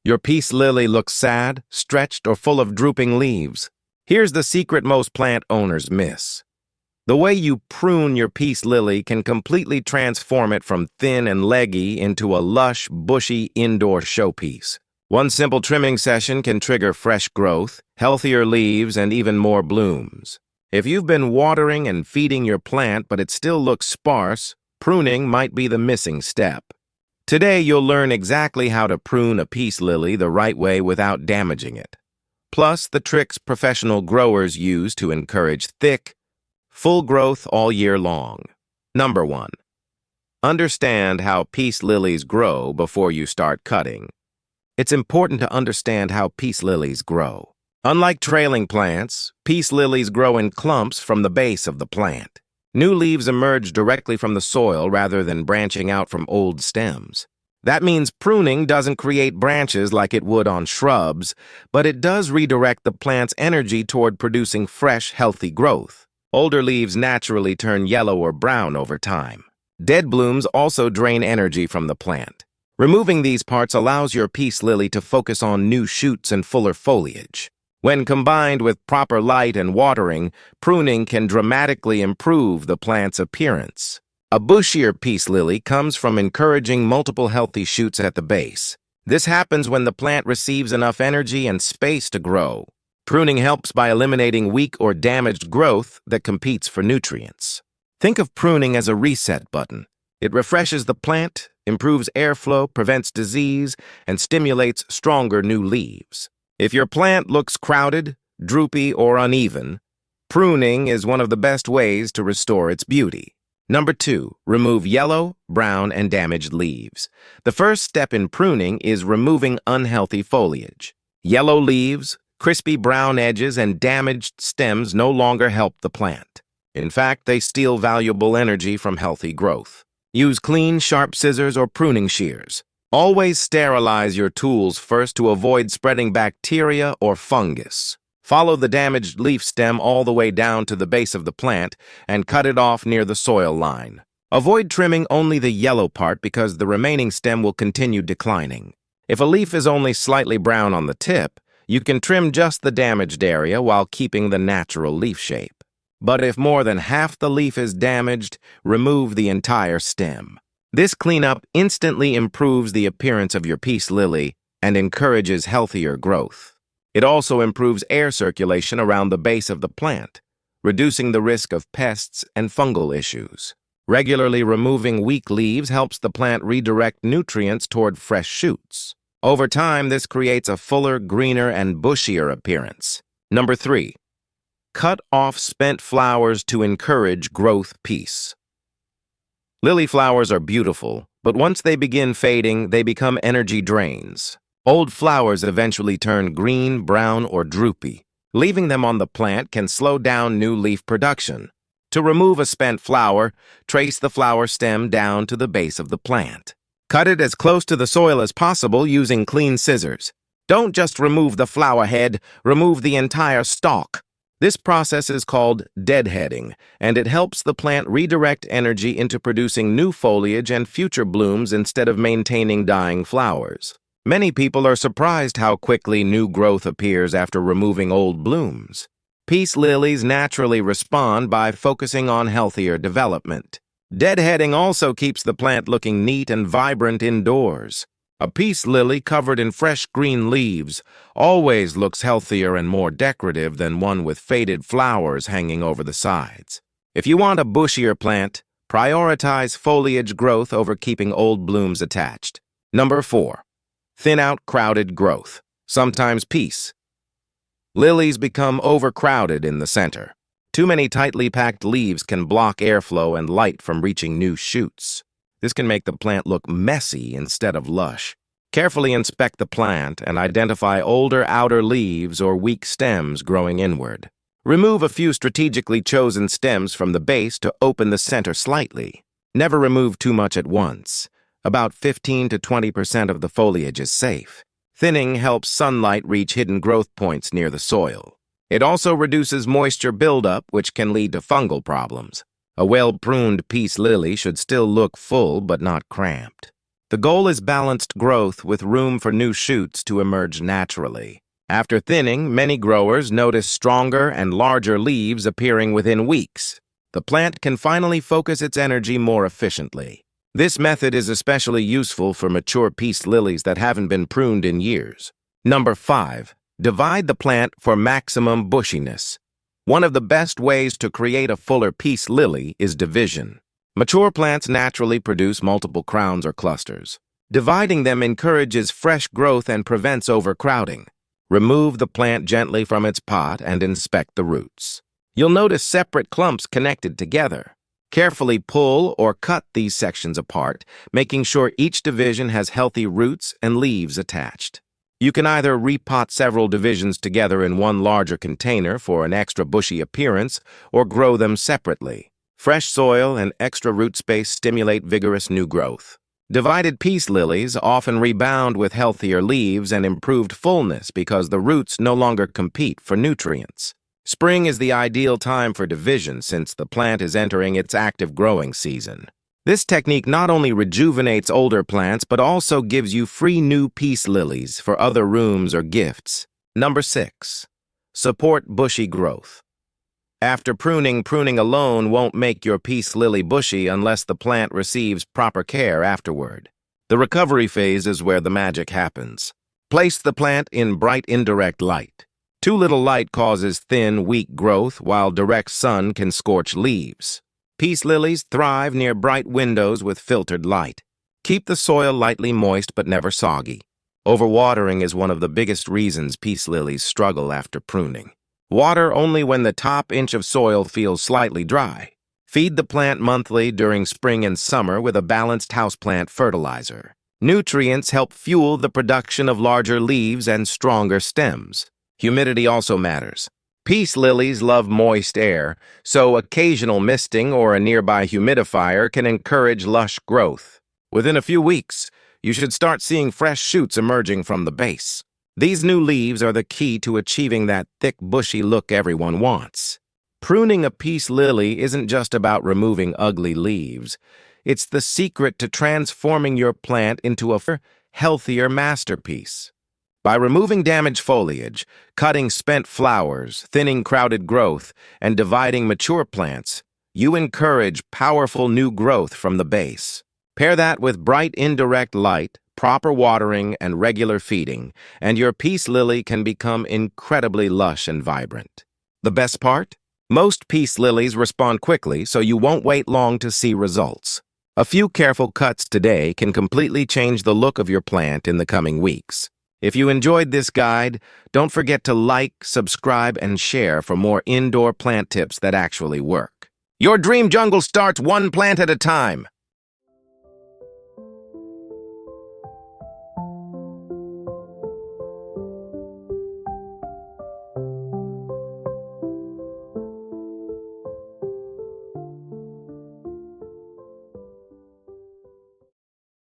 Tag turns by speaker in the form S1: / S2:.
S1: Your peace lily looks sad, stretched, or full of drooping leaves. Here's the secret most plant owners miss. The way you prune your peace lily can completely transform it from thin and leggy into a lush, bushy indoor showpiece. One simple trimming session can trigger fresh growth, healthier leaves, and even more blooms. If you've been watering and feeding your plant but it still looks sparse, pruning might be the missing step. Today, you'll learn exactly how to prune a peace lily the right way without damaging it. Plus, the tricks professional growers use to encourage thick, full growth all year long. Number 1. Understand how peace lilies grow before you start cutting. It's important to understand how peace lilies grow. Unlike trailing plants, peace lilies grow in clumps from the base of the plant. New leaves emerge directly from the soil rather than branching out from old stems. That means pruning doesn't create branches like it would on shrubs, but it does redirect the plant's energy toward producing fresh, healthy growth. Older leaves naturally turn yellow or brown over time. Dead blooms also drain energy from the plant. Removing these parts allows your peace lily to focus on new shoots and fuller foliage. When combined with proper light and watering, pruning can dramatically improve the plant's appearance. A bushier peace lily comes from encouraging multiple healthy shoots at the base. This happens when the plant receives enough energy and space to grow. Pruning helps by eliminating weak or damaged growth that competes for nutrients. Think of pruning as a reset button. It refreshes the plant, improves airflow, prevents disease, and stimulates stronger new leaves. If your plant looks crowded, droopy, or uneven, pruning is one of the best ways to restore its beauty. Number 2, remove yellow, brown, and damaged leaves. The first step in pruning is removing unhealthy foliage. Yellow leaves, crispy brown edges, and damaged stems no longer help the plant. In fact, they steal valuable energy from healthy growth. Use clean, sharp scissors or pruning shears. Always sterilize your tools first to avoid spreading bacteria or fungus. Follow the damaged leaf stem all the way down to the base of the plant and cut it off near the soil line. Avoid trimming only the yellow part because the remaining stem will continue declining. If a leaf is only slightly brown on the tip, you can trim just the damaged area while keeping the natural leaf shape. But if more than half the leaf is damaged, remove the entire stem. This cleanup instantly improves the appearance of your peace lily and encourages healthier growth. It also improves air circulation around the base of the plant, reducing the risk of pests and fungal issues. Regularly removing weak leaves helps the plant redirect nutrients toward fresh shoots. Over time, this creates a fuller, greener, and bushier appearance. Number 3, cut off spent flowers to encourage growth peace. Lily flowers are beautiful, but once they begin fading, they become energy drains. Old flowers eventually turn green, brown, or droopy. Leaving them on the plant can slow down new leaf production. To remove a spent flower, trace the flower stem down to the base of the plant. Cut it as close to the soil as possible using clean scissors. Don't just remove the flower head, remove the entire stalk. This process is called deadheading, and it helps the plant redirect energy into producing new foliage and future blooms instead of maintaining dying flowers. Many people are surprised how quickly new growth appears after removing old blooms. Peace lilies naturally respond by focusing on healthier development. Deadheading also keeps the plant looking neat and vibrant indoors. A peace lily covered in fresh green leaves always looks healthier and more decorative than one with faded flowers hanging over the sides. If you want a bushier plant, prioritize foliage growth over keeping old blooms attached. Number 4, thin out crowded growth, sometimes peace. Lilies become overcrowded in the center. Too many tightly packed leaves can block airflow and light from reaching new shoots. This can make the plant look messy instead of lush. Carefully inspect the plant and identify older outer leaves or weak stems growing inward. Remove a few strategically chosen stems from the base to open the center slightly. Never remove too much at once. About 15 to 20% of the foliage is safe. Thinning helps sunlight reach hidden growth points near the soil. It also reduces moisture buildup, which can lead to fungal problems. A well-pruned peace lily should still look full but not cramped. The goal is balanced growth with room for new shoots to emerge naturally. After thinning, many growers notice stronger and larger leaves appearing within weeks. The plant can finally focus its energy more efficiently. This method is especially useful for mature peace lilies that haven't been pruned in years. Number 5. Divide the plant for maximum bushiness. One of the best ways to create a fuller peace lily is division. Mature plants naturally produce multiple crowns or clusters. Dividing them encourages fresh growth and prevents overcrowding. Remove the plant gently from its pot and inspect the roots. You'll notice separate clumps connected together. Carefully pull or cut these sections apart, making sure each division has healthy roots and leaves attached. You can either repot several divisions together in one larger container for an extra bushy appearance or grow them separately. Fresh soil and extra root space stimulate vigorous new growth. Divided peace lilies often rebound with healthier leaves and improved fullness because the roots no longer compete for nutrients. Spring is the ideal time for division since the plant is entering its active growing season. This technique not only rejuvenates older plants but also gives you free new peace lilies for other rooms or gifts. Number 6. Support bushy growth. After pruning alone won't make your peace lily bushy unless the plant receives proper care afterward. The recovery phase is where the magic happens. Place the plant in bright indirect light. Too little light causes thin, weak growth, while direct sun can scorch leaves. Peace lilies thrive near bright windows with filtered light. Keep the soil lightly moist but never soggy. Overwatering is one of the biggest reasons peace lilies struggle after pruning. Water only when the top inch of soil feels slightly dry. Feed the plant monthly during spring and summer with a balanced houseplant fertilizer. Nutrients help fuel the production of larger leaves and stronger stems. Humidity also matters. Peace lilies love moist air, so occasional misting or a nearby humidifier can encourage lush growth. Within a few weeks, you should start seeing fresh shoots emerging from the base. These new leaves are the key to achieving that thick, bushy look everyone wants. Pruning a peace lily isn't just about removing ugly leaves. It's the secret to transforming your plant into a healthier masterpiece. By removing damaged foliage, cutting spent flowers, thinning crowded growth, and dividing mature plants, you encourage powerful new growth from the base. Pair that with bright indirect light, proper watering, and regular feeding, and your peace lily can become incredibly lush and vibrant. The best part? Most peace lilies respond quickly, so you won't wait long to see results. A few careful cuts today can completely change the look of your plant in the coming weeks. If you enjoyed this guide, don't forget to like, subscribe, and share for more indoor plant tips that actually work. Your dream jungle starts one plant at a time.